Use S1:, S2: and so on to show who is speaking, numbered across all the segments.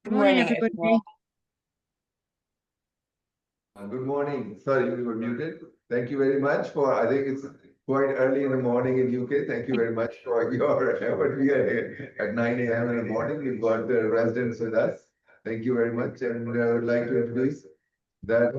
S1: Good
S2: Morning,
S1: morning, everyone.
S2: everybody.
S3: Good morning. Sorry, we were muted. Thank you very much for, I think it's quite early in the morning in UK. Thank you very much for your effort. We are here at 9 a.m. in the morning. We've got the residents with us. Thank you very much. And I would like to introduce that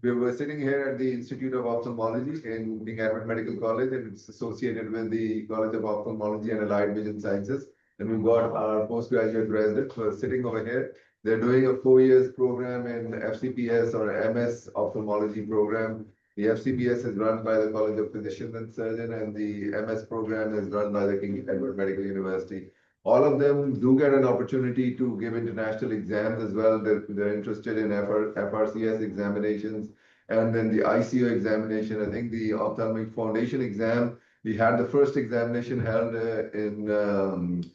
S3: we were sitting here at the Institute of Ophthalmology in King Edward Medical College, and it's associated with the College of Ophthalmology and Allied Vision Sciences. And we've got our postgraduate residents who are sitting over here. They're doing a 4 years program in FCPS or MS ophthalmology program. The FCPS is run by the College of Physicians and Surgeons, and the MS program is run by the King Edward Medical University. All of them do get an opportunity to give international exams as well. They're interested in FRCS examinations and then the ICO examination. I think the Ophthalmic Foundation exam, we had the first examination held in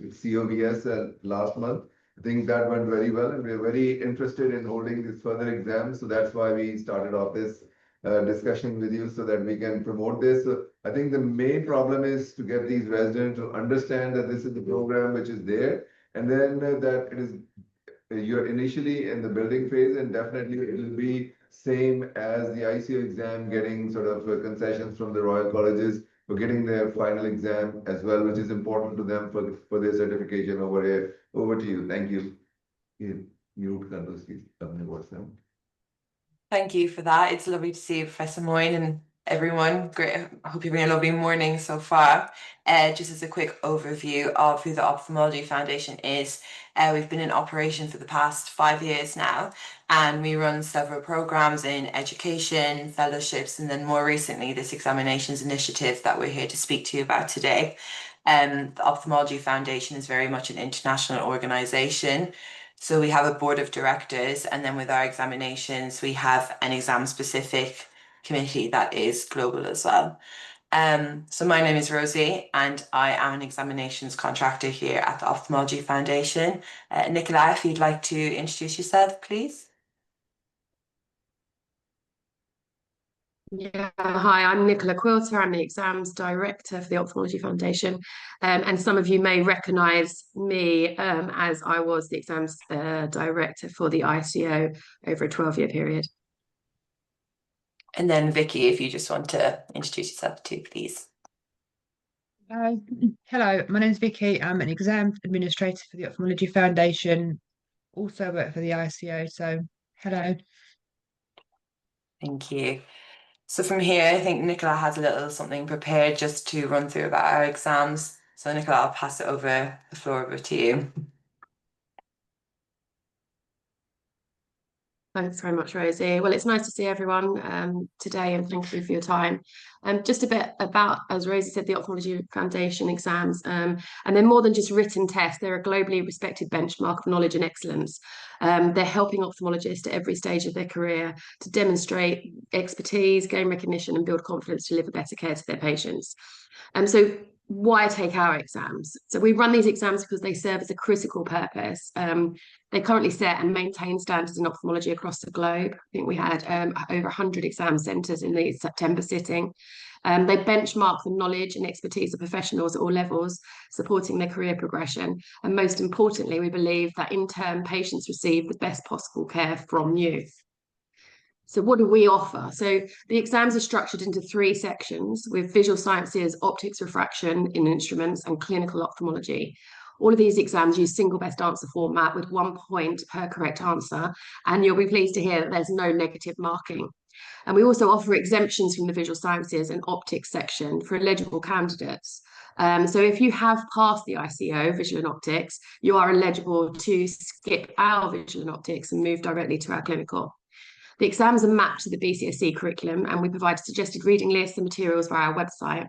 S3: COVS last month. I think that went very well, and we're very interested in holding this further exams. So that's why we started off this discussion with you so that we can promote this. So I think the main problem is to get these residents to understand that this is the program which is there, and then that it is you're initially in the building phase, and definitely it will be same as the ICO exam, getting sort of concessions from the Royal Colleges for getting their final exam as well, which is important to them for their certification over here. Over to you. Thank you.
S1: Thank you for that. It's lovely to see you, Professor Moyne, and everyone. Great. I hope you're having a lovely morning so far. Just as a quick overview of who the Ophthalmology Foundation is, we've been in operation for the past 5 years now, and we run several programs in education, fellowships, and then more recently this examinations initiative that we're here to speak to you about today. The Ophthalmology Foundation is very much an international organization. So we have a board of directors, and then with our examinations, we have an exam-specific committee that is global as well. So my name is Rosie, and I am an examinations contractor here at the Ophthalmology Foundation. Nicola, if you'd like to introduce yourself, please.
S2: Yeah, hi, I'm Nicola Quilter. I'm the exams director for the Ophthalmology Foundation. And some of you may recognise me as I was the exams director for the ICO over a 12-year period.
S1: And then Vicky, if you just want to introduce yourself too, please.
S4: Hello, my name is Vicky. I'm an exam administrator for the Ophthalmology Foundation. Also work for the ICO, so hello.
S1: Thank you. So from here, I think Nicola has a little something prepared just to run through about our exams. So Nicola, I'll pass the floor over to you.
S2: Thanks very much, Rosie. Well, it's nice to see everyone today, and thank you for your time. Just a bit about, as Rosie said, the Ophthalmology Foundation exams, and they're more than just written tests. They're a globally respected benchmark of knowledge and excellence. They're helping ophthalmologists at every stage of their career to demonstrate expertise, gain recognition, and build confidence to deliver better care to their patients. So why take our exams? So we run these exams because they serve as a critical purpose. They currently set and maintain standards in ophthalmology across the globe. I think we had over 100 exam centres in the September sitting. They benchmark the knowledge and expertise of professionals at all levels, supporting their career progression. And most importantly, we believe that in turn, patients receive the best possible care from you. So what do we offer? So the exams are structured into 3 sections with visual sciences, optics, refraction in instruments, and clinical ophthalmology. All of these exams use single best answer format with 1 point per correct answer, and you'll be pleased to hear that there's no negative marking. And we also offer exemptions from the visual sciences and optics section for eligible candidates. So if you have passed the ICO, visual and optics, you are eligible to skip our visual and optics and move directly to our clinical. The exams are mapped to the BCSE curriculum, and we provide suggested reading lists and materials via our website.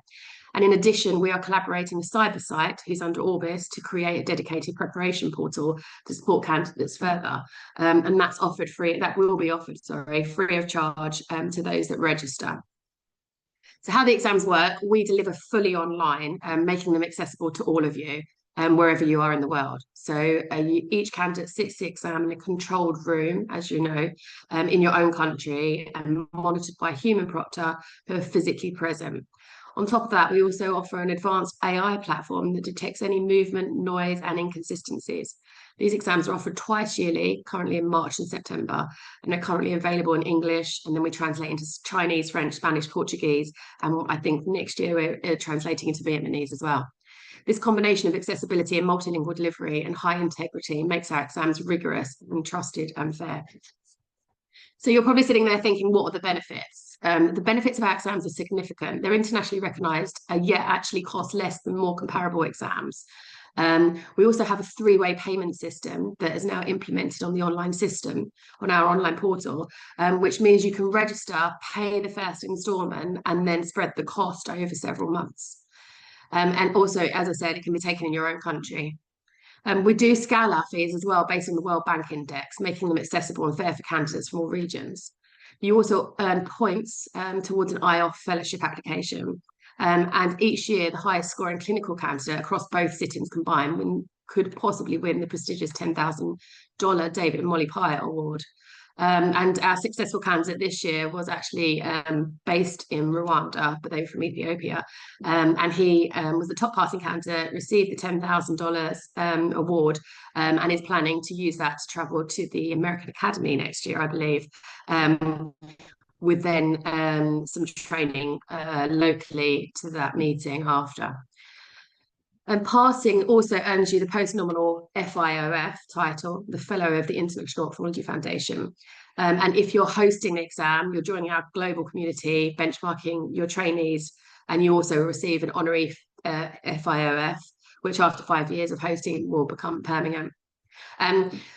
S2: And in addition, we are collaborating with Cybersight, who's under Orbis, to create a dedicated preparation portal to support candidates further. And that's offered free, that will be offered, sorry, free of charge to those that register. So how the exams work, we deliver fully online, making them accessible to all of you. Wherever you are in the world. So each candidate sits the exam in a controlled room, as you know, in your own country, and monitored by a human proctor who are physically present. On top of that, we also offer an advanced AI platform that detects any movement, noise, and inconsistencies. These exams are offered twice yearly, currently in March and September, and are currently available in English, and then we translate into Chinese, French, Spanish, Portuguese, and I think next year we're translating into Vietnamese as well. This combination of accessibility and multilingual delivery and high integrity makes our exams rigorous and trusted and fair. So you're probably sitting there thinking, what are the benefits? The benefits of our exams are significant. They're internationally recognised, yet actually cost less than more comparable exams. We also have a three-way payment system that is now implemented on the online system, on our online portal, which means you can register, pay the first instalment, and then spread the cost over several months. And also, as I said, it can be taken in your own country. We do scale our fees as well based on the World Bank Index, making them accessible and fair for candidates from all regions. You also earn points towards an IELTS fellowship application. And each year, the highest scoring clinical candidate across both sittings combined could possibly win the prestigious $10,000 David and Molly Pyatt Award. And our successful candidate this year was actually based in Rwanda, but they were from Ethiopia. And he was the top passing candidate, received the $10,000 award, and is planning to use that to travel to the American Academy next year, I believe. With then some training locally to that meeting after. And passing also earns you the post-nominal FIOF title, the Fellow of the International Ophthalmology Foundation. And if you're hosting the exam, you're joining our global community, benchmarking your trainees, and you also receive an honorary FIOF, which after 5 years of hosting will become permanent.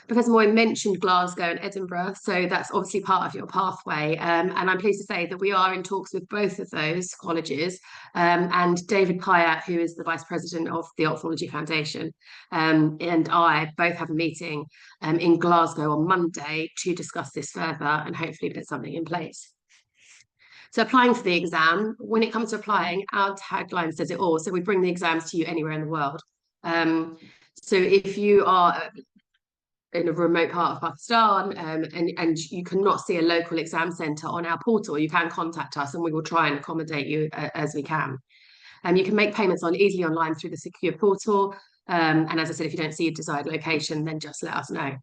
S2: Professor Moyne mentioned Glasgow and Edinburgh, so that's obviously part of your pathway. And I'm pleased to say that we are in talks with both of those colleges. And David Pyatt, who is the Vice President of the Ophthalmology Foundation, and I both have a meeting in Glasgow on Monday to discuss this further and hopefully put something in place. So applying for the exam, when it comes to applying, our tagline says it all. So we bring the exams to you anywhere in the world. So if you are in a remote part of Pakistan and you cannot see a local exam centre on our portal, you can contact us and we will try and accommodate you as we can. You can make payments easily online through the secure portal. And as I said, if you don't see a desired location, then just let us know.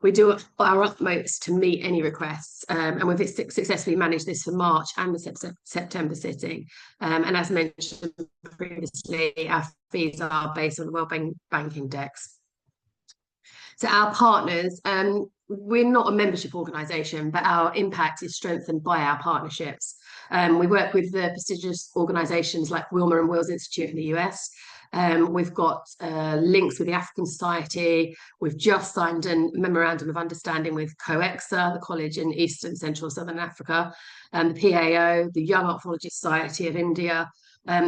S2: We do our utmost to meet any requests, and we've successfully managed this for March and the September sitting. And as mentioned previously, our fees are based on the World Bank Index. So our partners, we're not a membership organisation, but our impact is strengthened by our partnerships. We work with the prestigious organisations like Wilmer and Wills Institute in the US. We've got links with the African Society. We've just signed a memorandum of understanding with COEXA, the college in Eastern, Central, Southern Africa, the PAO, the Young Ophthalmology Society of India.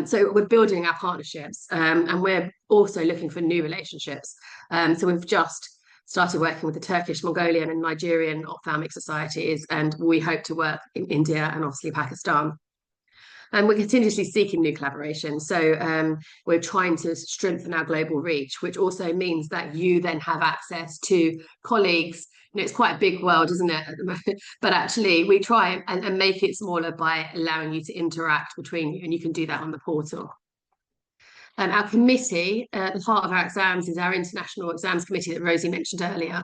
S2: So we're building our partnerships, and we're also looking for new relationships. So we've just started working with the Turkish, Mongolian and Nigerian ophthalmic societies, and we hope to work in India and obviously Pakistan. And we're continuously seeking new collaboration. So we're trying to strengthen our global reach, which also means that you then have access to colleagues. You know, it's quite a big world, isn't it? But actually, we try and make it smaller by allowing you to interact between you, and you can do that on the portal. Our committee, the heart of our exams is our International Exams Committee that Rosie mentioned earlier.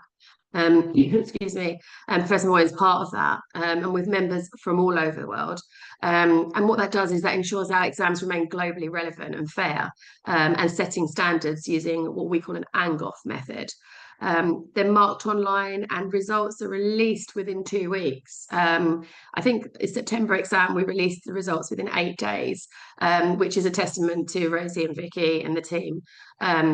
S2: Excuse me, Professor Moyne is part of that, and with members from all over the world. And what that does is that ensures our exams remain globally relevant and fair, and setting standards using what we call an ANGOF method. They're marked online and results are released within 2 weeks. I think the September exam, we released the results within 8 days, which is a testament to Rosie and Vicky and the team,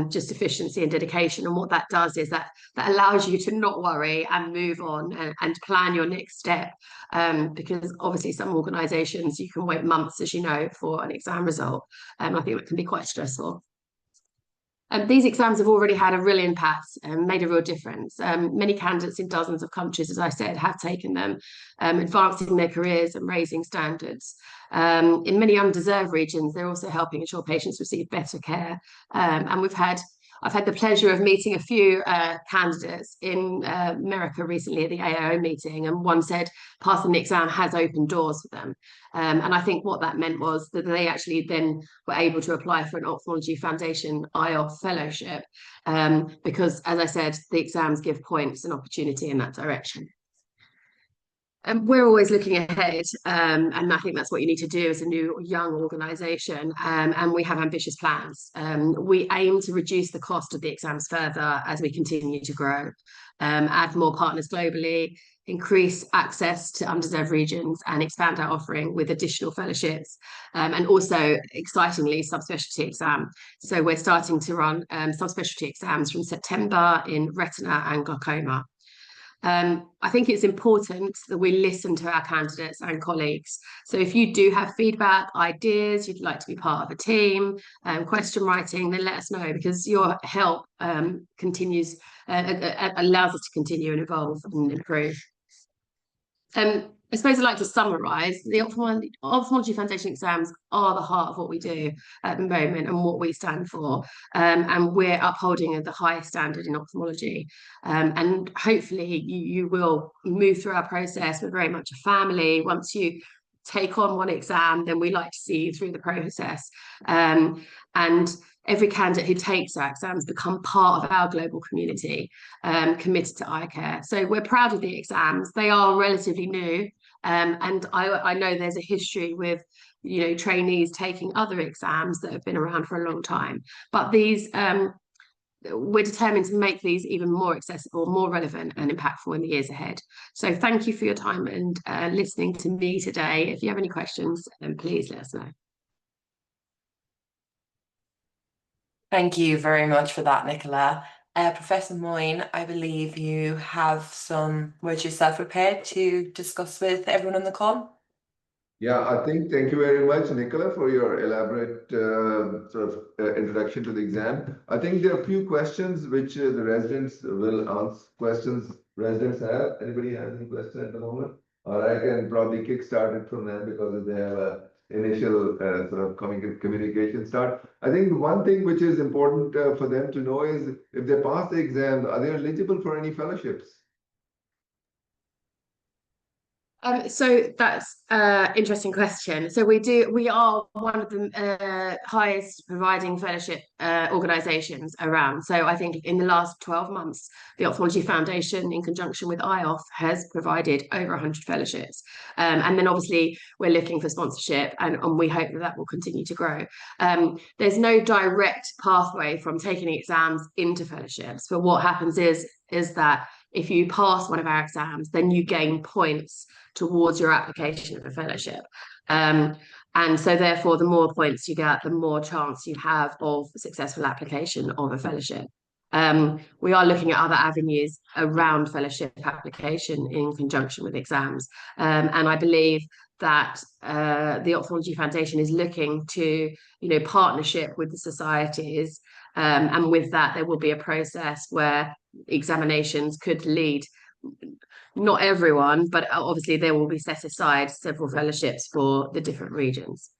S2: just efficiency and dedication. And what that does is that allows you to not worry and move on and plan your next step, because obviously some organisations you can wait months, as you know, for an exam result. I think that can be quite stressful. These exams have already had a real impact and made a real difference. Many candidates in dozens of countries, as I said, have taken them, advancing their careers and raising standards. In many underserved regions, they're also helping ensure patients receive better care. And we've had, I've had the pleasure of meeting a few candidates in America recently at the AAO meeting, and one said passing the exam has opened doors for them. And I think what that meant was that they actually then were able to apply for an Ophthalmology Foundation IOF fellowship, because, as I said, the exams give points and opportunity in that direction. And we're always looking ahead, and I think that's what you need to do as a new young organisation. And we have ambitious plans. We aim to reduce the cost of the exams further as we continue to grow, add more partners globally, increase access to underserved regions, and expand our offering with additional fellowships, and also, excitingly, subspecialty exam. So we're starting to run subspecialty exams from September in retina and glaucoma. I think it's important that we listen to our candidates and colleagues. So if you do have feedback, ideas, you'd like to be part of a team, question writing, then let us know, because your help continues, allows us to continue and evolve and improve. I suppose I'd like to summarise, the Ophthalmology Foundation exams are the heart of what we do at the moment and what we stand for. And we're upholding the highest standard in ophthalmology. And hopefully you will move through our process. We're very much a family. Once you take on one exam, then we like to see you through the process. And every candidate who takes our exams become part of our global community, committed to eye care. So we're proud of the exams. They are relatively new, and I know there's a history with, you know, trainees taking other exams that have been around for a long time. But these, we're determined to make these even more accessible, more relevant and impactful in the years ahead. So thank you for your time and listening to me today. If you have any questions, then please let us know.
S1: Thank you very much for that, Nicola. Professor Moyne, I believe you have some words yourself prepared to discuss with everyone on the call.
S3: Yeah, I think thank you very much, Nicola, for your elaborate introduction to the exam. I think there are a few questions which the residents will answer. Questions residents have. Anybody has any questions at the moment? Or I can probably kickstart it from them because they have a initial communication start. I think one thing which is important for them to know is if they pass the exam, are they eligible for any fellowships?
S2: So that's an interesting question. So we are one of the highest providing fellowship organisations around. So I think in the last 12 months, the Ophthalmology Foundation, in conjunction with IOF, has provided over 100 fellowships. And then obviously we're looking for sponsorship, and we hope that that will continue to grow. There's no direct pathway from taking the exams into fellowships, but what happens is that if you pass one of our exams, then you gain points towards your application of a fellowship. And so therefore, the more points you get, the more chance you have of successful application of a fellowship. We are looking at other avenues around fellowship application in conjunction with exams. And I believe that the Ophthalmology Foundation is looking to, you know, partnership with the societies. And with that, there will be a process where examinations could lead, not everyone, but obviously there will be set aside several fellowships for the different regions.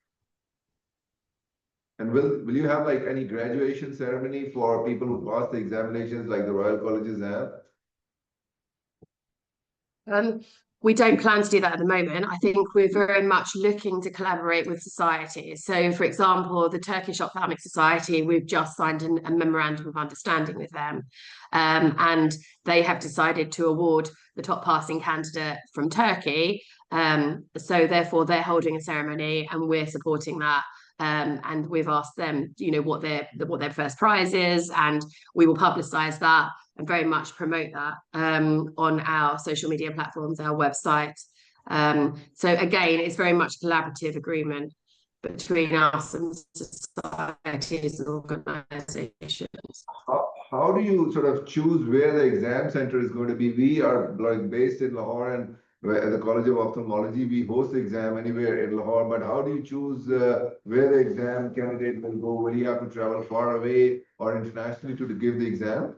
S3: And will you have like any graduation ceremony for people who pass the examinations like the Royal Colleges have?
S2: We don't plan to do that at the moment. I think we're very much looking to collaborate with societies. So, for example, the Turkish Ophthalmic Society, we've just signed a memorandum of understanding with them. And they have decided to award the top passing candidate from Turkey. So therefore, they're holding a ceremony and we're supporting that. And we've asked them, you know, what their first prize is, and we will publicise that and very much promote that on our social media platforms, our website. So again, it's very much a collaborative agreement between us and societies and organisations.
S3: How do you sort of choose where the exam centre is going to be? We are like based in Lahore, and at the College of Ophthalmology, we host the exam anywhere in Lahore. But how do you choose where the exam candidate will go? Will you have to travel far away or internationally to give the exam?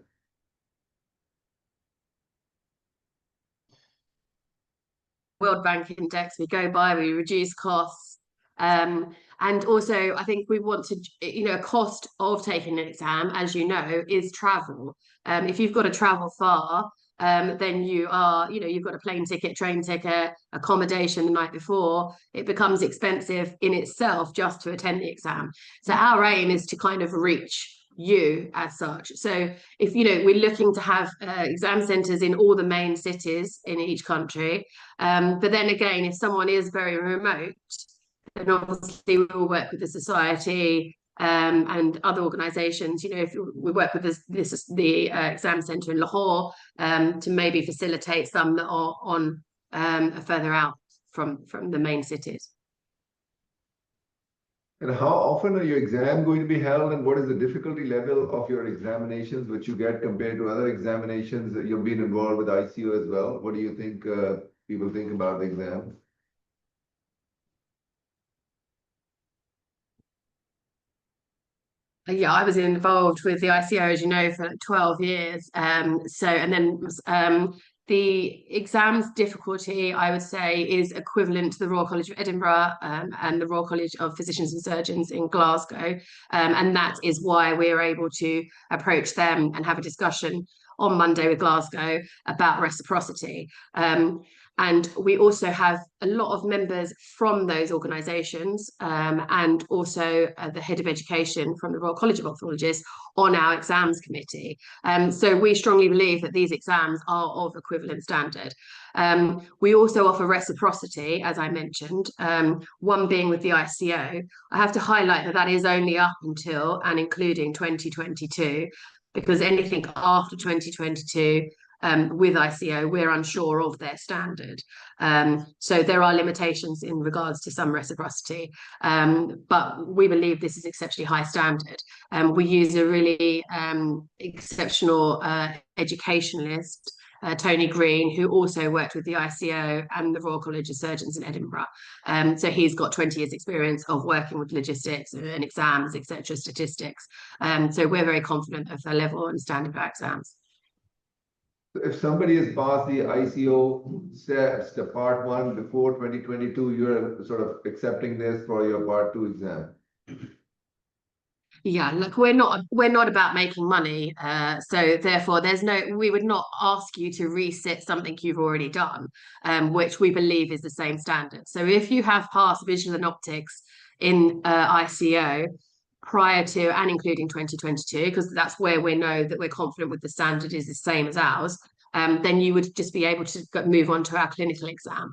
S2: World Bank Index, we go by, we reduce costs. And And also, I think we want to, a cost of taking an exam, as you know, is travel. If you've got to travel far, then you've got a plane ticket, train ticket, accommodation the night before. It becomes expensive in itself just to attend the exam. So our aim is to kind of reach you as such. So if we're looking to have exam centres in all the main cities in each country, but then again, if someone is very remote, then obviously we will work with the society and other organisations. If we work with the exam centre in Lahore to maybe facilitate some that are on further out from the main cities.
S3: And how often are your exams going to be held, and what is the difficulty level of your examinations which you get compared to other examinations that you've been involved with ICO as well? What do you think people think about the exam?
S2: Yeah, I was involved with the ICO, as you know, for 12 years. The exams difficulty, I would say, is equivalent to the Royal College of Edinburgh and the Royal College of Physicians and Surgeons in Glasgow. And that is why we're able to approach them and have a discussion on Monday with Glasgow about reciprocity. And we also have a lot of members from those organisations and also the head of education from the Royal College of Ophthalmologists on our exams committee. So we strongly believe that these exams are of equivalent standard. We also offer reciprocity, as I mentioned, one being with the ICO. I have to highlight that that is only up until and including 2022, because anything after 2022 with ICO, we're unsure of their standard. So there are limitations in regards to some reciprocity, but we believe this is exceptionally high standard. We use a really exceptional educationalist, Tony Green, who also worked with the ICO and the Royal College of Surgeons in Edinburgh. So he's got 20 years experience of working with logistics and exams, etc., statistics. So we're very confident of the level and standard of our exams.
S3: If somebody has passed the ICO steps, the part 1 before 2022, you're sort of accepting this for your part 2 exam.
S2: Yeah, look, we're not about making money, so therefore we would not ask you to resit something you've already done, which we believe is the same standard. So if you have passed visual and optics in ICO prior to and including 2022, because that's where we know that we're confident with the standard is the same as ours, then you would just be able to move on to our clinical exam.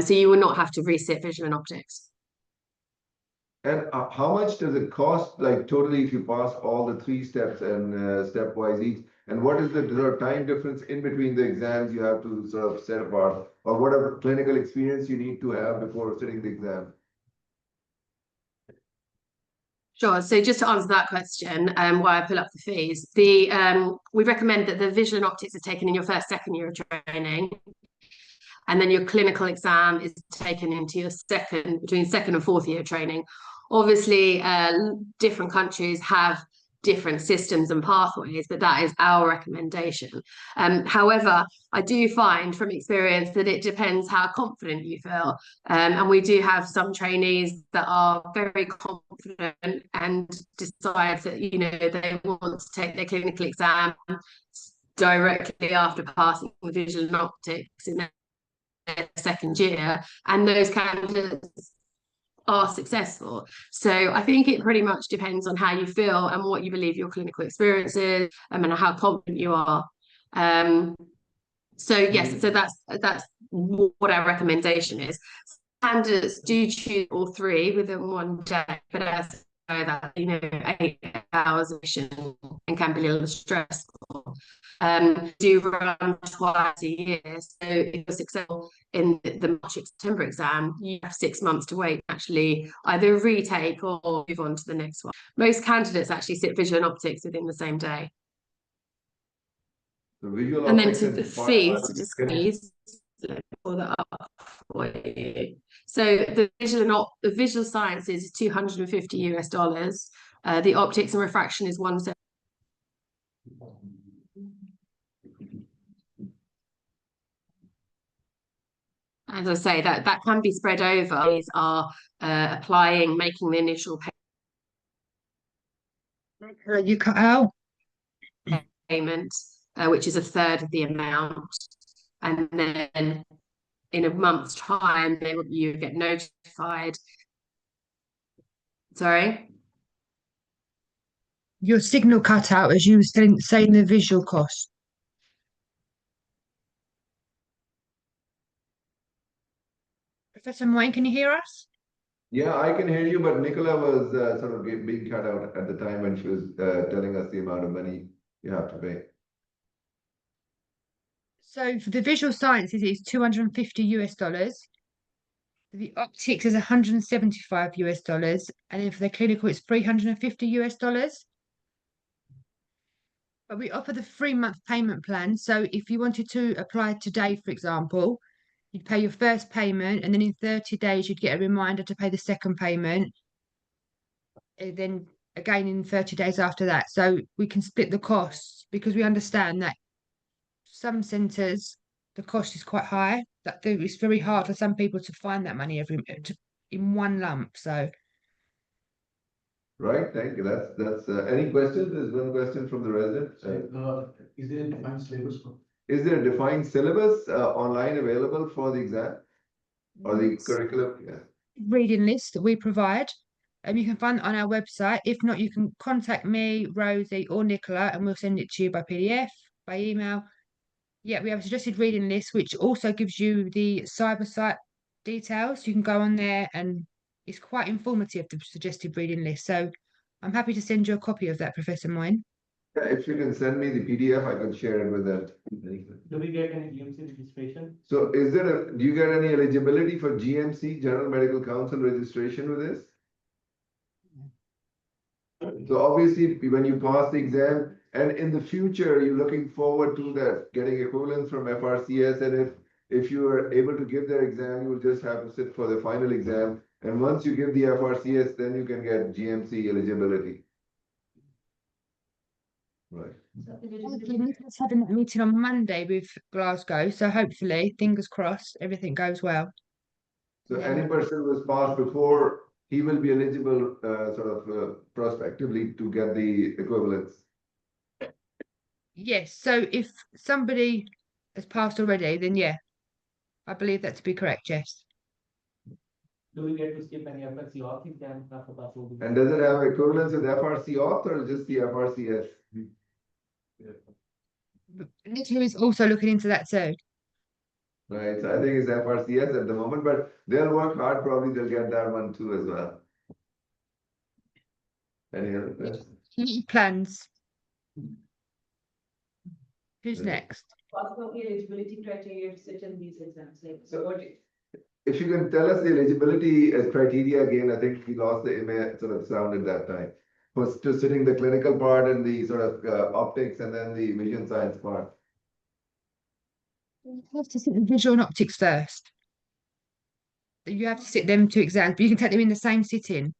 S2: So you will not have to resit visual and optics.
S3: And how much does it cost, like totally, if you pass all the 3 steps and stepwise each? And what is the time difference in between the exams you have to sort of set apart, or whatever clinical experience you need to have before sitting the exam?
S2: Sure. So just to answer that question, why I pull up the fees, we recommend that the visual and optics are taken in your first, second year of training, and then your clinical exam is taken into your between second and fourth year training. Obviously, different countries have different systems and pathways, but that is our recommendation. However, I do find from experience that it depends how confident you feel. And we do have some trainees that are very confident and decide that, they want to take their clinical exam directly after passing the visual and optics in their second year, and those candidates are successful. So I think it pretty much depends on how you feel and what you believe your clinical experience is, and how confident you are. So yes, so that's what our recommendation is. Candidates do choose all 3 within one day, but as you know that 8 hours mission and can be a little stressful. Do run twice a year. So if you're successful in the March-September exam, you have 6 months to wait, actually either retake or move on to the next one. Most candidates actually sit visual and optics within the same day. And then to the fees, to discuss, pull that up for you. So the visual sciences is $250 US. The optics and refraction is $170. as I say, that can be spread over. These are applying, making the initial
S4: You cut out.
S2: payment, which is a third of the amount, and then in a month's time, you get notified. Sorry?
S4: Your signal cut out as you were saying the visual cost. Professor Moyne, can you hear us?
S3: Yeah, I can hear you, but Nicola was sort of being cut out at the time when she was telling us the amount of money you have to pay.
S4: So for the visual sciences, it's $250. For the optics is $175, and then for the clinical, it's $350. But we offer the 3-month payment plan. So if you wanted to apply today, for example, you'd pay your first payment, and then in 30 days, you'd get a reminder to pay the second payment. And then again in 30 days after that. So we can split the costs because we understand that some centres, the cost is quite high. That it's very hard for some people to find that money in one lump. So.
S3: Right, thank you. That's any questions? There's one question from the resident.
S5: Is there a defined syllabus?
S3: Is there a defined syllabus online available for the exam or the curriculum? Yeah.
S4: Reading list that we provide. You can find it on our website. If not, you can contact me, Rosie, or Nicola, and we'll send it to you by PDF, by email. Yeah, we have a suggested reading list, which also gives you the cyber site details. You can go on there, and it's quite informative, the suggested reading list. So I'm happy to send you a copy of that, Professor Moyne.
S3: Yeah, if you can send me the PDF, I can share it with them.
S5: Do we get any GMC registration?
S3: So do you get any eligibility for GMC, General Medical Council registration with this? So obviously, when you pass the exam, and in the future, you're looking forward to that, getting equivalence from FRCS, and if you are able to give their exam, you will just have to sit for the final exam. And once you give the FRCS, then you can get GMC eligibility. Right.
S4: Nicholas having a meeting on Monday with Glasgow, so hopefully, fingers crossed, everything goes well.
S3: So
S4: Yeah.
S3: any person who was passed before, he will be eligible prospectively to get the equivalence.
S4: Yes, so if somebody has passed already, then yeah, I believe that to be correct, yes.
S5: Do we get to skip any FRC auth exam after that?
S3: And does it have equivalence with FRC auth or just the FRCS?
S4: Nicola is also looking into that too.
S3: Right, so I think it's FRCS at the moment, but they'll work hard, probably they'll get that one too as well. Any other questions?
S4: Plans. Who's
S3: Yeah.
S4: next?
S6: What about the eligibility criteria to sit in these exams? Like,
S3: So if you can tell us the eligibility as criteria again, I think we lost the image sort of sound at that time. Was to sitting the clinical part and the sort of optics and then the vision science part.
S4: You have to sit the visual and optics first. You have to sit them 2 exams, but you can take them in the same sitting.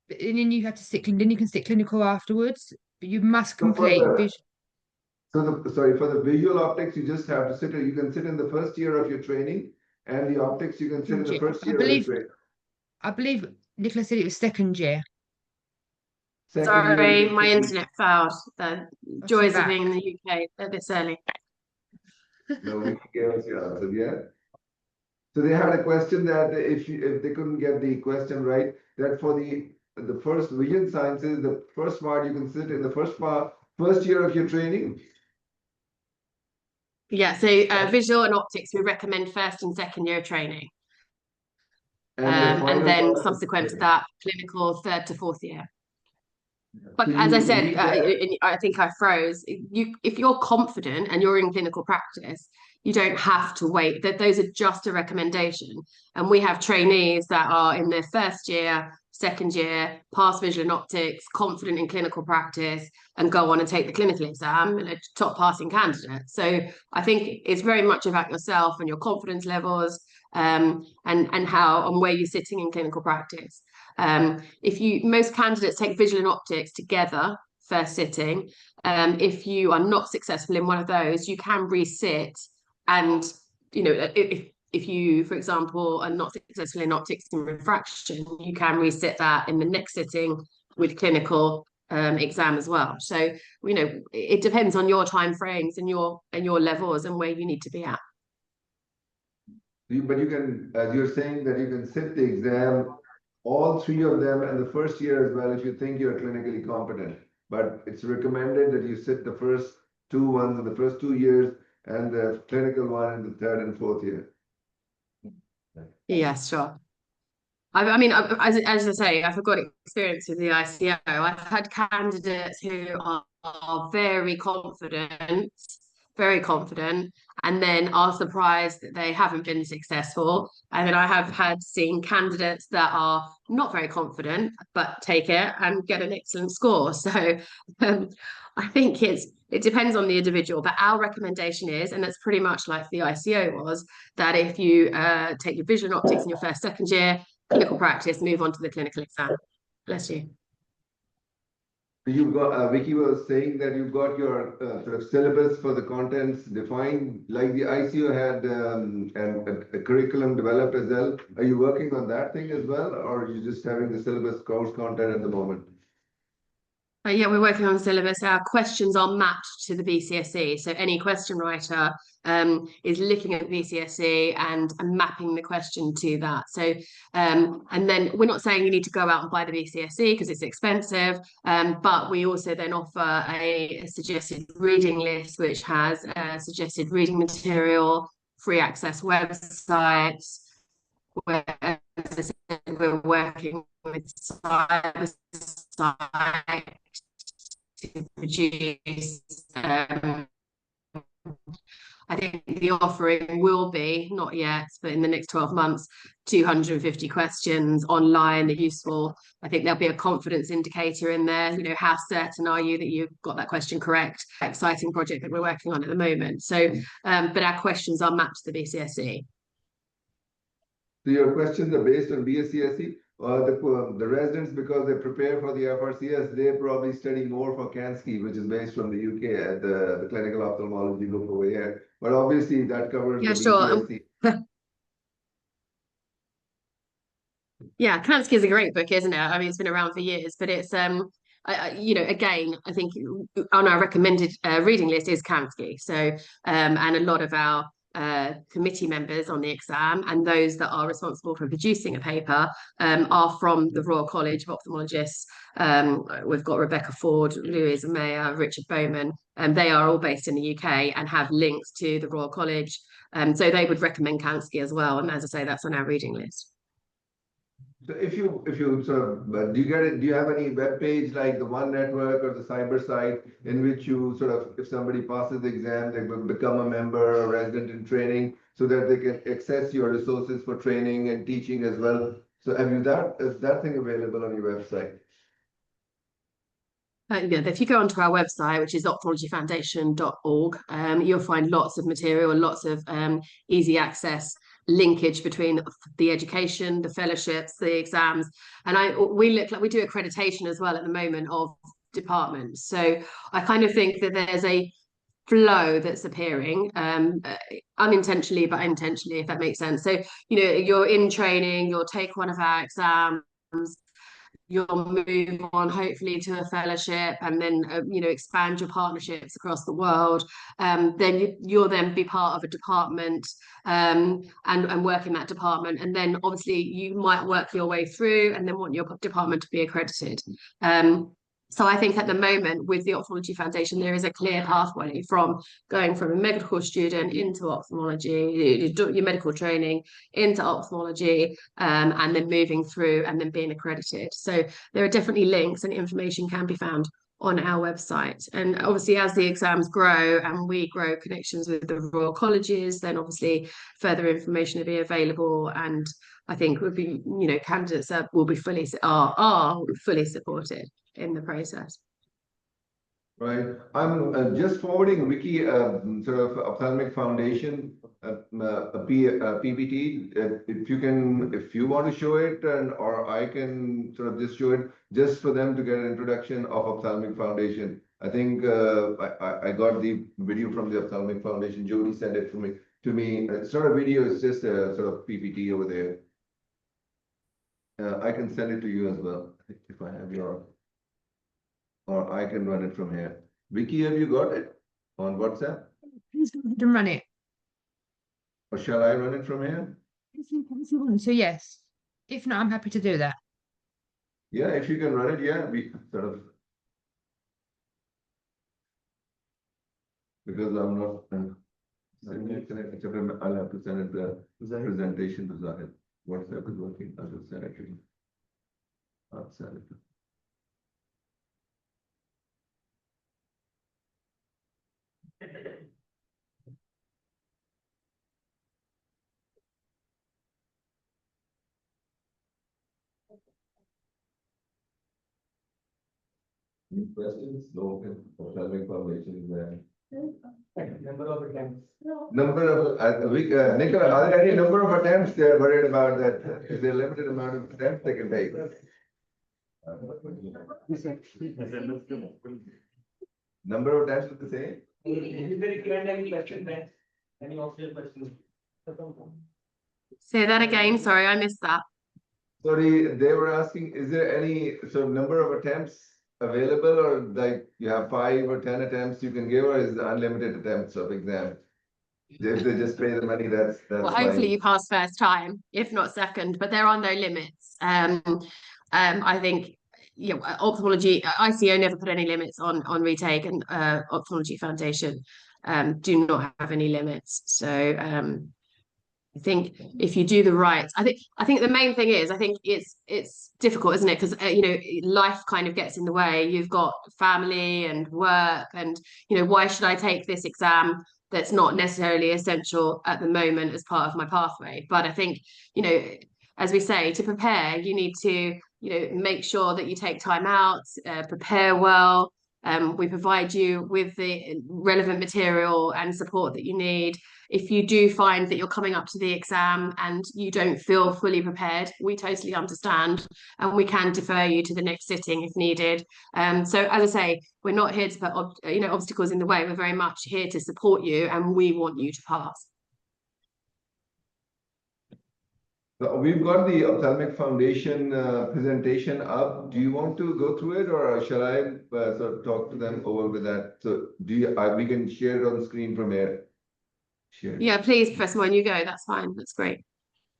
S4: And then you have to sit, then you can sit clinical afterwards, but you must complete vision.
S3: So sorry, for the visual optics, you just have to sit, you can sit in the first year of your training, and the optics, you can sit in the first year of your training.
S4: I believe Nicola said it was second year.
S3: Second
S2: Sorry,
S3: year,
S2: my internet failed. The joys of
S4: back.
S2: being in the UK a bit early.
S3: No, we gave us your answer, yeah. So they had a question that if they couldn't get the question right, that for the first vision sciences, the first part you can sit in the first year of your training.
S2: Yeah, so visual and optics, we recommend first and second year training. And then subsequent to that, clinical third to fourth year. But as I said, I think I froze. If you're confident and you're in clinical practice, you don't have to wait. That those are just a recommendation. And we have trainees that are in their first year, second year, pass visual and optics, confident in clinical practice, and go on and take the clinical exam and a top passing candidate. So I think it's very much about yourself and your confidence levels, and how and where you're sitting in clinical practice. Most candidates take visual and optics together first sitting. If you are not successful in one of those, you can resit, and if if you, for example, are not successful in optics and refraction, you can resit that in the next sitting with clinical exam as well. So, you know, it depends on your time frames and your levels and where you need to be at.
S3: But you can, as you're saying, that you can sit the exam, all three of them, and the first year as well, if you think you're clinically competent. But it's recommended that you sit the first two ones in the first 2 years and the clinical one in the third and fourth year.
S2: Yes, sure. I mean, as I say, I've got experience with the ICO. I've had candidates who are very confident, and then are surprised that they haven't been successful. And then I have seen candidates that are not very confident, but take it and get an excellent score. So I think it depends on the individual, but our recommendation is, and it's pretty much like the ICO was, that if you take your visual and optics in your first, second year, clinical practice, move on to the clinical exam. Bless you.
S3: You've got, Vicky was saying that you've got your sort of syllabus for the contents defined, like the ICO had and a curriculum developed as well. Are you working on that thing as well, or are you just having the syllabus course content at the moment?
S2: Yeah, we're working on the syllabus. Our questions are mapped to the BCSE. So any question writer is looking at BCSE and mapping the question to that. So and then we're not saying you need to go out and buy the BCSE because it's expensive, but we also then offer a suggested reading list, which has suggested reading material, free access websites. Where, as I said, we're working with Cybersite to produce. I think the offering will be, not yet, but in the next 12 months, 250 questions online that are useful. I think there'll be a confidence indicator in there. You know, how certain are you that you've got that question correct? Exciting project that we're working on at the moment. So, but our questions are mapped to the BCSE.
S3: So your questions are based on BSCSE. The residents, because they prepare for the FRCS, they probably study more for CANSCI, which is based from the UK at the clinical ophthalmology group over here. But obviously that covers the
S2: sure.
S3: BCSE.
S2: Yeah, CANSCI is a great book, isn't it? I mean, it's been around for years, but it's you know, again, I think on our recommended reading list is CANSCI. So and a lot of our committee members on the exam and those that are responsible for producing a paper are from the Royal College of Ophthalmologists. We've got Rebecca Ford, Louisa Mayer, Richard Bowman, and they are all based in the UK and have links to the Royal College. So they would recommend CANSCI as well. And as I say, that's on our reading list.
S3: So if you sort of, do you have any web page like the One Network or the Cybersite in which you sort of, if somebody passes the exam, they will become a member or resident in training so that they can access your resources for training and teaching as well? So is that thing available on your website?
S2: Yeah, if you go onto our website, which is ophthalmologyfoundation.org, you'll find lots of material, lots of easy access linkage between the education, the fellowships, the exams. And we do accreditation as well at the moment of departments. So I kind of think that there's a flow that's appearing unintentionally, but intentionally, if that makes sense. So, you know, you're in training, you'll take one of our exams, you'll move on hopefully to a fellowship and then you know, expand your partnerships across the world. Then you'll then be part of a department and work in that department, and then obviously you might work your way through and then want your department to be accredited. So I think at the moment with the Ophthalmology Foundation, there is a clear pathway from going from a medical student into ophthalmology, your medical training into ophthalmology, and then moving through and then being accredited. So there are definitely links and information can be found on our website. And obviously as the exams grow and we grow connections with the Royal Colleges, then obviously further information will be available, and I think would be, you know, candidates will be are fully supported in the process.
S3: Right. I'm just forwarding Vicky sort of Ophthalmic Foundation PPT. If you want to show it, or I can sort of just show it just for them to get an introduction of Ophthalmic Foundation. I think I got the video from the Ophthalmic Foundation. Jody sent it to me. It's not a video, it's just a sort of PPT over there. I can send it to you as well, if I have your, or I can run it from here. Vicky, have you got it on WhatsApp?
S4: Please go ahead and run it.
S3: Or shall I run it from here?
S4: If you want to, yes. If not, I'm happy to do that.
S3: Yeah, if you can run it, yeah, we sort of. Because I'm not. I'll have to send it the presentation to Zahid. WhatsApp is working, I will send it to you. I'll send it. Any questions? No, Ophthalmic Foundation is there.
S5: Number of attempts.
S3: Number of, Nicola, are there any number of attempts they're worried about that? Is there a limited amount of attempts they can take? Number of attempts is the same?
S5: Is there any question then? Any of your questions?
S2: Say that again. Sorry, I missed that.
S3: Sorry, they were asking, is there any, so number of attempts available, or like you have 5 or 10 attempts you can give, or is it unlimited attempts of exam? If they just pay the money, that's
S2: Well, hopefully
S3: fine.
S2: you pass first time, if not second, but there are no limits. I think, you know, ophthalmology, ICO never put any limits on retake, and Ophthalmology Foundation do not have any limits. So I think if you do the right, I think the main thing is, I think it's difficult, isn't it? Because you know, life kind of gets in the way. You've got family and work, and you know, why should I take this exam that's not necessarily essential at the moment as part of my pathway? But I think, you know, as we say, to prepare, you need to, you know, make sure that you take time out, prepare well. We provide you with the relevant material and support that you need. If you do find that you're coming up to the exam and you don't feel fully prepared, we totally understand, and we can defer you to the next sitting if needed. So as I say, we're not here to put you know, obstacles in the way. We're very much here to support you, and we want you to pass.
S3: So we've got the Ophthalmic Foundation presentation up. Do you want to go through it, or shall I sort of talk to them over with that? So do you, we can share it on the screen from here. Share.
S2: Yeah, please, Professor Moyne, you go. That's fine. That's great.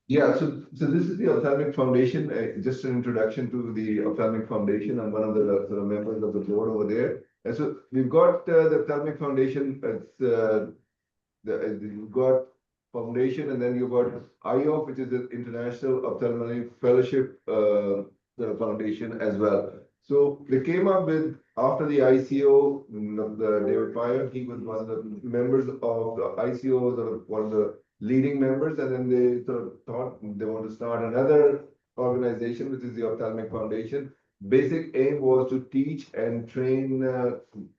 S3: Yeah, so this is the Ophthalmic Foundation, just an introduction to the Ophthalmic Foundation. I'm one of the sort of members of the board over there. And so we've got the Ophthalmic Foundation, you've got foundation, and then you've got IOF, which is the International Ophthalmology Fellowship Foundation as well. So they came up with, after the ICO, the David Pyer, he was one of the members of the ICO, sort of one of the leading members, and then they sort of thought they want to start another organization, which is the Ophthalmic Foundation. Basic aim was to teach and train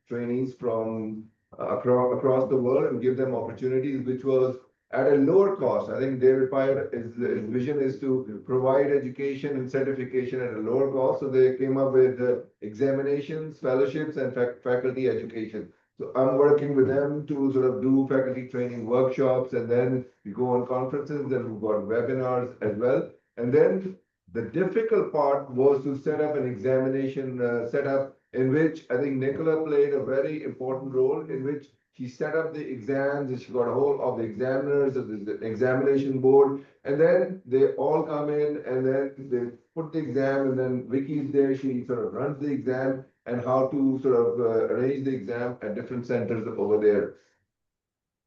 S3: trainees from across the world and give them opportunities, which was at a lower cost. I think David Pyer, his vision is to provide education and certification at a lower cost. So they came up with examinations, fellowships, and faculty education. So I'm working with them to sort of do faculty training workshops, and then we go on conferences, then we've got webinars as well. And then the difficult part was to set up an examination setup, in which I think Nicola played a very important role, in which she set up the exams, and she got a hold of the examiners, of the examination board, and then they all come in, and then they put the exam, and then Vicky's there, she sort of runs the exam, and how to sort of arrange the exam at different centers over there.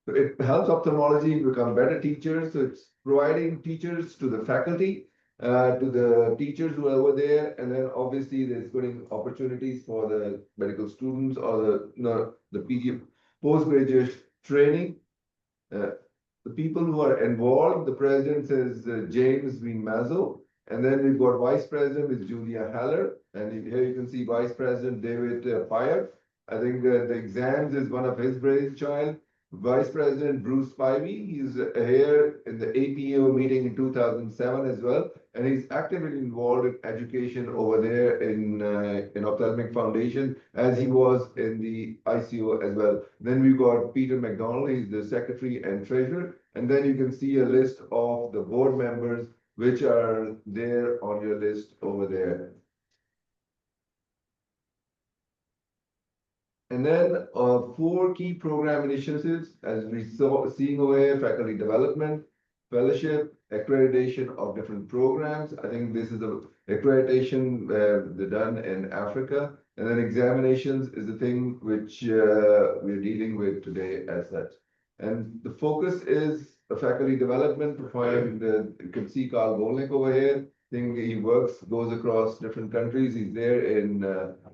S3: So it helps ophthalmology become better teachers. So it's providing teachers to the faculty, to the teachers who are over there, and then obviously there's putting opportunities for the medical students or the PG postgraduate training. The people who are involved, the president is James V. Mazzo, and then we've got vice president is Julia Haller, and here you can see vice president David Pyer. I think the exams is one of his brainchild. Vice President Bruce Spivey. He's here in the APO meeting in 2007 as well, and he's actively involved in education over there in Ophthalmic Foundation, as he was in the ICO as well. Then we got Peter McDonald. He's the Secretary and Treasurer, and then you can see a list of the board members which are there on your list over there. And then 4 key program initiatives, as we seeing over here: faculty development, fellowship, accreditation of different programs. I think this is the accreditation they're done in Africa. And then examinations is the thing which we're dealing with today as such. And the focus is faculty development. You can see Carl Golnick over here. I think he goes across different countries. He's there in,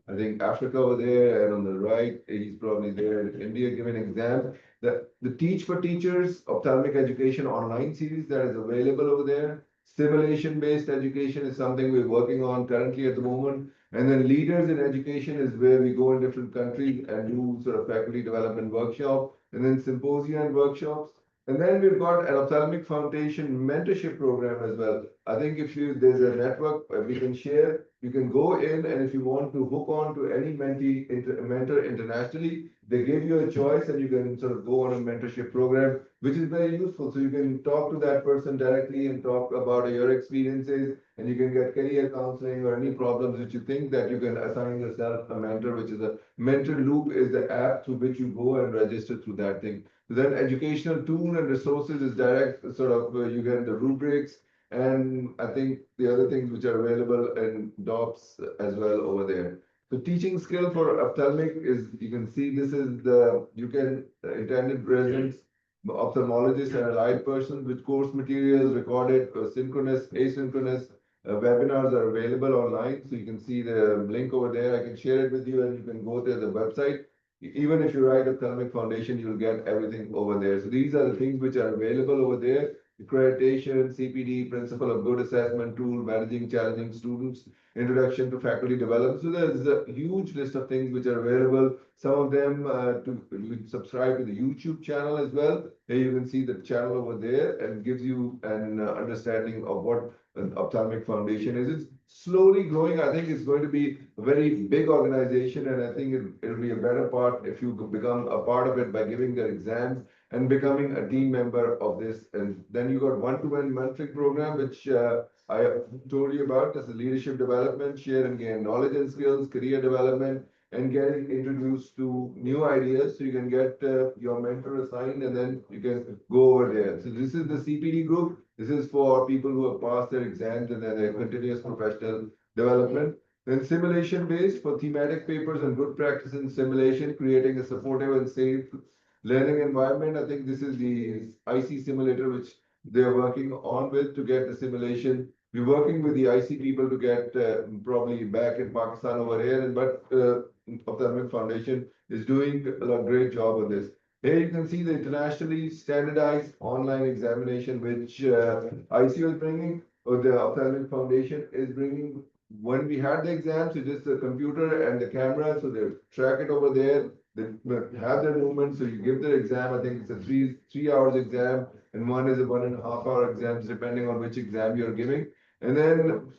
S3: I think, Africa over there, and on the right, he's probably there in India giving exams. The Teach for Teachers Ophthalmic Education online series that is available over there. Simulation-based education is something we're working on currently at the moment. And then Leaders in Education is where we go in different countries and do sort of faculty development workshop, and then symposia and workshops. And then we've got an Ophthalmic Foundation mentorship program as well. I think if there's a network we can share, you can go in, and if you want to hook on to any mentor internationally, they give you a choice and you can sort of go on a mentorship program, which is very useful. So you can talk to that person directly and talk about your experiences, and you can get career counseling or any problems which you think that you can assign yourself a mentor, which is a Mentor Loop is the app through which you go and register through that thing. Then educational tool and resources is direct, sort of you get the rubrics, and I think the other things which are available in DOPS as well over there. The teaching skill for ophthalmic is, you can see this is the, intended residents, ophthalmologists and allied persons with course materials recorded, synchronous, asynchronous webinars are available online. So you can see the link over there. I can share it with you, and you can go to the website. Even if you write Ophthalmic Foundation, you'll get everything over there. So these are the things which are available over there: accreditation, CPD, principle of good assessment tool, managing challenging students, introduction to faculty development. So there's a huge list of things which are available. Some of them you subscribe to the YouTube channel as well. Here you can see the channel over there, and gives you an understanding of what an Ophthalmic Foundation is. It's slowly growing. I think it's going to be a very big organization, and I think it'll be a better part if you become a part of it by giving their exams and becoming a team member of this. And then you got one-to-one mentoring program, which I told you about. That's the leadership development, share and gain knowledge and skills, career development, and getting introduced to new ideas. So you can get your mentor assigned, and then you can go over there. So this is the CPD group. This is for people who have passed their exams and then their continuous professional development. Then simulation based for thematic papers and good practice in simulation, creating a supportive and safe learning environment. I think this is the IC simulator which they're working on with to get the simulation. We're working with the IC people to get probably back in Pakistan over here, but Ophthalmic Foundation is doing a great job on this. Here you can see the internationally standardized online examination which ICO is bringing, or the Ophthalmic Foundation is bringing. When we had the exams, it's just the computer and the camera, so they track it over there. They have their movement, so you give their exam. I think it's a three hours exam, and one is a 1.5 hour exams, depending on which exam you're giving. And then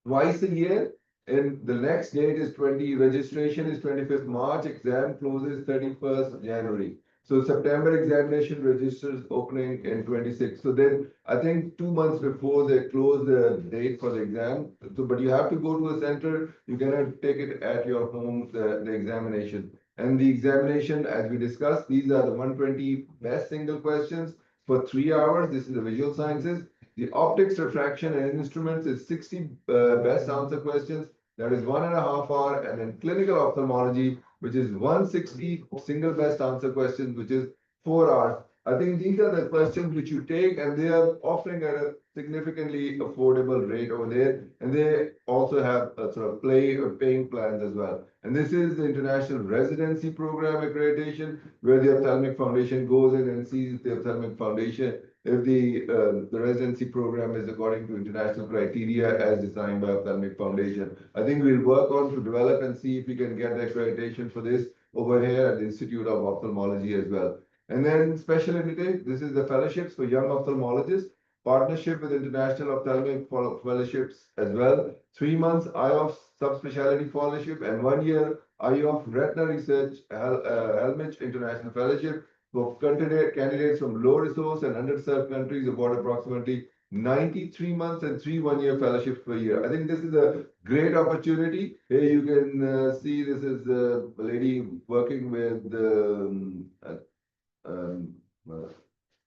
S3: twice a year, and the next date is registration is 25th March, exam closes 31st January. So September examination registers opening in 26. So then I think 2 months before they close the date for the exam. So, but you have to go to a center. You cannot take it at your home, the examination. And the examination, as we discussed, these are the 120 best single questions for 3 hours. This is the visual sciences. The optics, refraction, and instruments is 60 best answer questions. That is 1.5 hour, and then clinical ophthalmology, which is 160 single best answer questions, which is 4 hours. I think these are the questions which you take, and they are offering at a significantly affordable rate over there. And they also have a sort of paying plans as well. And this is the International Residency Program accreditation, where the Ophthalmic Foundation goes in and sees the Ophthalmic Foundation if the residency program is according to international criteria as designed by Ophthalmic Foundation. I think we'll work on to develop and see if we can get the accreditation for this over here at the Institute of Ophthalmology as well. And then special intake, this is the fellowships for young ophthalmologists, partnership with International Ophthalmic Fellowships as well. 3 months IOF subspecialty fellowship and 1 year IOF retina research Helmich International Fellowship for candidates from low resource and underserved countries, about approximately 93 months and 3 1-year fellowships per year. I think this is a great opportunity. Here you can see this is a lady working with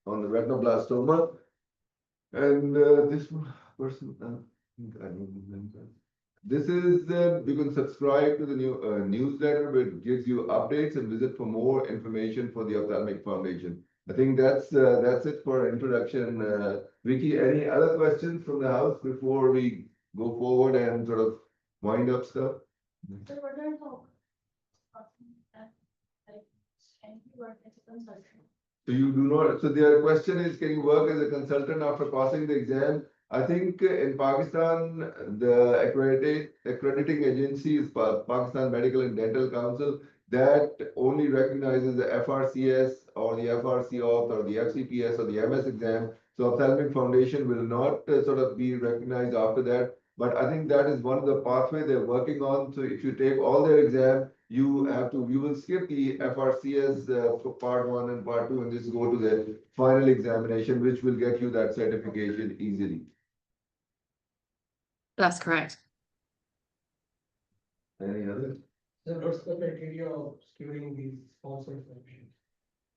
S3: on the retinoblastoma, and this person, I don't remember. This is you can subscribe to the new newsletter, which gives you updates, and visit for more information for the Ophthalmic Foundation. I think that's it for introduction. Vicky, any other questions from the house before we go forward and sort of wind up stuff?
S6: So we're going to talk about like, can you work as a consultant?
S3: So you do not, so their question is, can you work as a consultant after passing the exam? I think in Pakistan, the accrediting agency is Pakistan Medical and Dental Council, that only recognizes the FRCS or the FRCOth or the FCPS or the MS exam. So Ophthalmic Foundation will not sort of be recognized after that. But I think that is one of the pathway they're working on. So if you take all their exams, you will skip the FRCS for part 1 and part 2 and just go to the final examination, which will get you that certification easily.
S2: That's correct.
S3: Any other?
S5: So what's the criteria of securing these sponsored fellowships?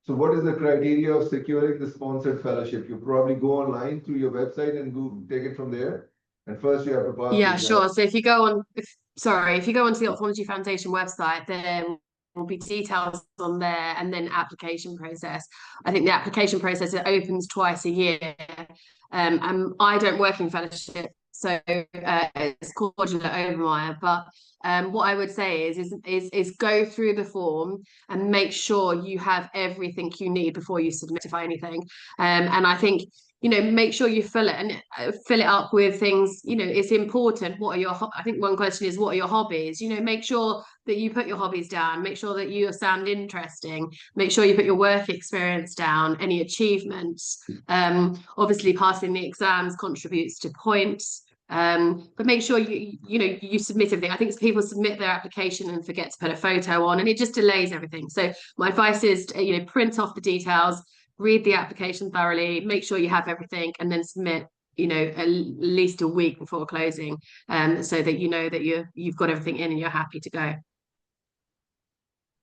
S3: So what is the criteria of securing the sponsored fellowship? You probably go online through your website and go take it from there. And first you have to pass the
S2: Yeah,
S3: exam.
S2: sure. So if you go on, if you go onto the Ophthalmology Foundation website, there will be details on there, and then application process. I think the application process, it opens twice a year. And I don't work in fellowship, so it's Cordula Overmeyer. But what I would say is go through the form and make sure you have everything you need before you submit for anything. And I think, you know, make sure you fill it and fill it up with things, you know, it's important. What are your, I think one question is, what are your hobbies? You know, make sure that you put your hobbies down, make sure that you sound interesting, make sure you put your work experience down, any achievements. Obviously passing the exams contributes to points. But make sure you submit everything. I think people submit their application and forget to put a photo on, and it just delays everything. So my advice is to, you know, print off the details, read the application thoroughly, make sure you have everything, and then submit, you know, at least a week before closing, so that you know that you've got everything in and you're happy to go.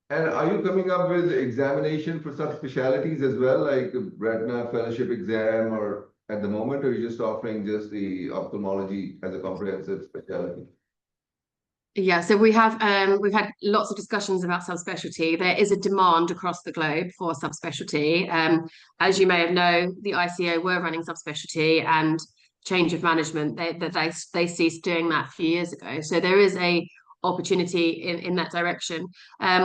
S3: And are you coming up with examination for subspecialties as well, like retina fellowship exam, or at the moment, or are you just offering just the ophthalmology as a comprehensive specialty?
S2: Yeah, so we've had lots of discussions about subspecialty. There is a demand across the globe for subspecialty. As you may have known, the ICO were running subspecialty, and change of management, they ceased doing that a few years ago. So there is a opportunity in that direction.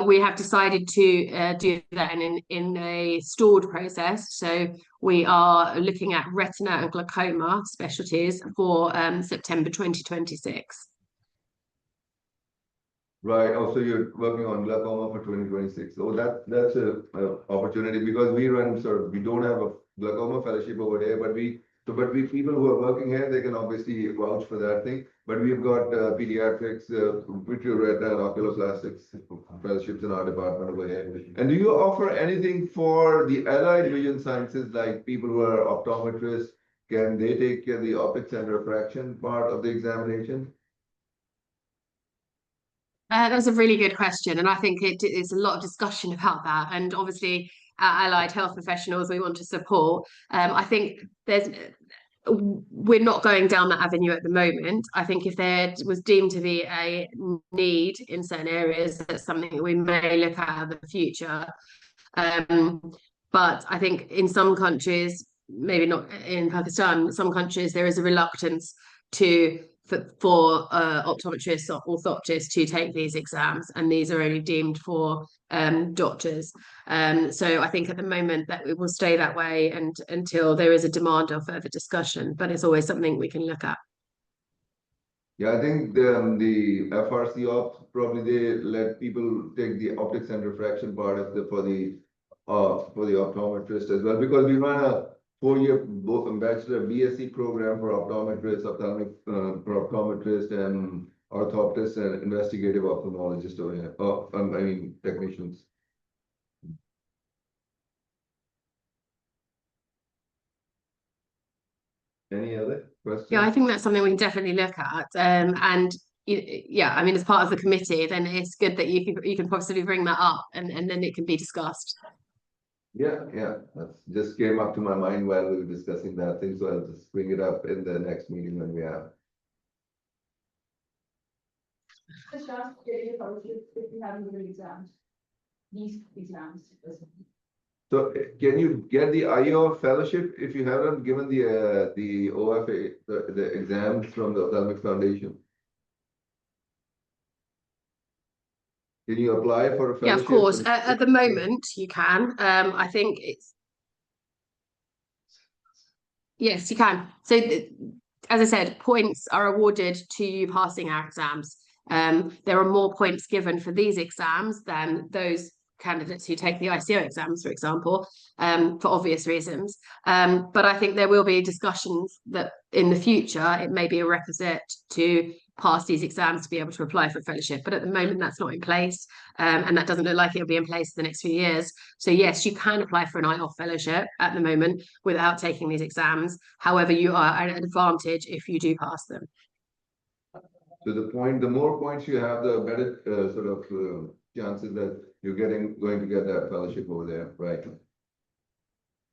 S2: We have decided to do that in a stalled process. So we are looking at retina and glaucoma specialties for September 2026.
S3: Right. Also, you're working on glaucoma for 2026. So that's a opportunity, because we don't have a glaucoma fellowship over there, but people who are working here, they can obviously vouch for that thing. But we've got pediatrics, vitreoretina, and oculoplastics fellowships in our department over here. And do you offer anything for the allied vision sciences, like people who are optometrists? Can they take care of the optics and refraction part of the examination?
S2: That's a really good question, and I think it's a lot of discussion about that. And obviously, allied health professionals we want to support. I think we're not going down that avenue at the moment. I think if there was deemed to be a need in certain areas, that's something we may look at in the future. But I think in some countries, maybe not in Pakistan, some countries there is a reluctance for optometrists or orthoptists to take these exams, and these are only deemed for doctors. So I think at the moment that it will stay that way, and until there is a demand of further discussion, but it's always something we can look at.
S3: Yeah, I think the FRC ops, probably they let people take the optics and refraction part for the for the optometrist as well, because we run a 4-year bachelor BSc program for optometrists, ophthalmic for optometrists and orthoptists and investigative ophthalmologists over here. I mean technicians. Any other questions?
S2: Yeah, I think that's something we can definitely look at. And yeah, I mean, as part of the committee, then it's good that you can possibly bring that up and then it can be discussed.
S3: Yeah, that just came up to my mind while we were discussing that thing, so I'll just bring it up in the next meeting when we have.
S6: Just ask your fellowship if you haven't given exams. These exams.
S3: So can you get the IO fellowship if you haven't given the OFA, the exams from the Ophthalmic Foundation? Can you apply for a
S2: Yeah, of
S3: fellowship?
S2: course. At the moment, you can. I think it's yes, you can. So, as I said, points are awarded to you passing our exams. There are more points given for these exams than those candidates who take the ICO exams, for example, for obvious reasons. But I think there will be discussions that in the future it may be a requisite to pass these exams to be able to apply for a fellowship. But at the moment, that's not in place, and that doesn't look like it'll be in place for the next few years. So yes, you can apply for an IOF fellowship at the moment without taking these exams. However, you are at an advantage if you do pass them.
S3: To the point, the more points you have, the better chances that you're going to get that fellowship over there, right?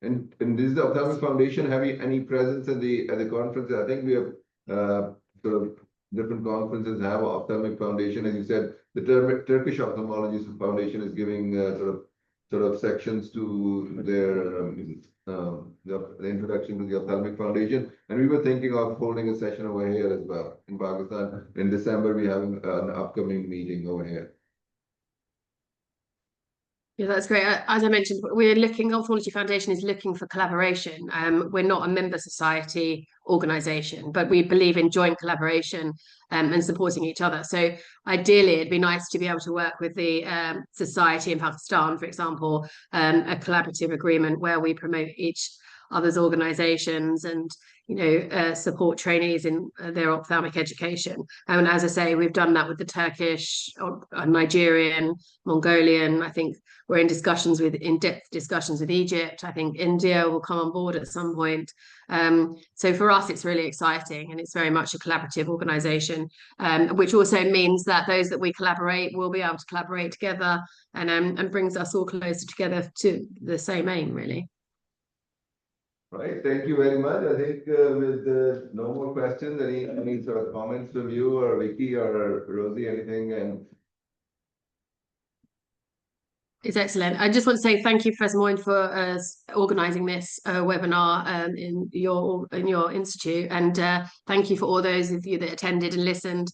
S3: And this is the Ophthalmic Foundation having any presence at the conference? I think we have sort of different conferences have an Ophthalmic Foundation, as you said. The Turkish Ophthalmology Foundation is giving sort of sections to their the introduction to the Ophthalmic Foundation, and we were thinking of holding a session over here as well in Pakistan. In December, we have an upcoming meeting over here.
S2: Yeah, that's great. As I mentioned, Ophthalmology Foundation is looking for collaboration. We're not a member society organisation, but we believe in joint collaboration and supporting each other. So ideally, it'd be nice to be able to work with the society in Pakistan, for example, a collaborative agreement where we promote each other's organisations and support trainees in their ophthalmic education. And as I say, we've done that with the Turkish, Nigerian, Mongolian. I think we're in in-depth discussions with Egypt. I think India will come on board at some point. So for us, it's really exciting, and it's very much a collaborative organisation, which also means that those that we collaborate will be able to collaborate together and brings us all closer together to the same aim, really.
S3: Right, thank you very much. I think with no more questions, any sort of comments from you or Vicky or Rosie, anything? And
S2: it's excellent. I just want to say thank you, Professor Moyne, for organising this webinar in your institute, and thank you for all those of you that attended and listened.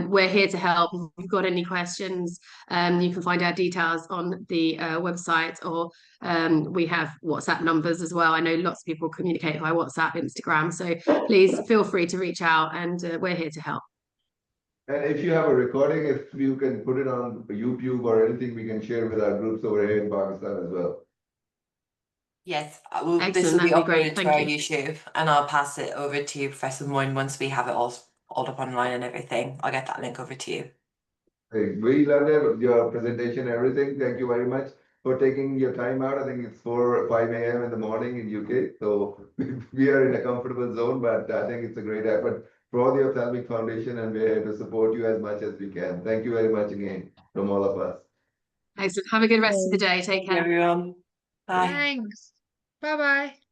S2: We're here to help. If you've got any questions, you can find our details on the website, or we have WhatsApp numbers as well. I know lots of people communicate via WhatsApp, Instagram, so please feel free to reach out, and we're here to help.
S3: And if you have a recording, if you can put it on YouTube or anything, we can share with our groups over here in Pakistan as well.
S1: Yes,
S2: Excellent,
S1: this will be
S2: that'd be great.
S1: uploaded to our
S2: Thank you.
S1: YouTube, and I'll pass it over to you, Professor Moyne, once we have it all up online and everything. I'll get that link over to you.
S3: Hey, we loved it, your presentation, everything. Thank you very much for taking your time out. I think it's 4 or 5 a.m. in the morning in UK, so we are in a comfortable zone, but I think it's a great effort for the Ophthalmic Foundation, and we're here to support you as much as we can. Thank you very much again from all of us.
S2: Excellent. Have a good rest of the day. Take
S1: Thank you,
S2: care.
S1: everyone. Bye.
S4: Thanks. Bye bye.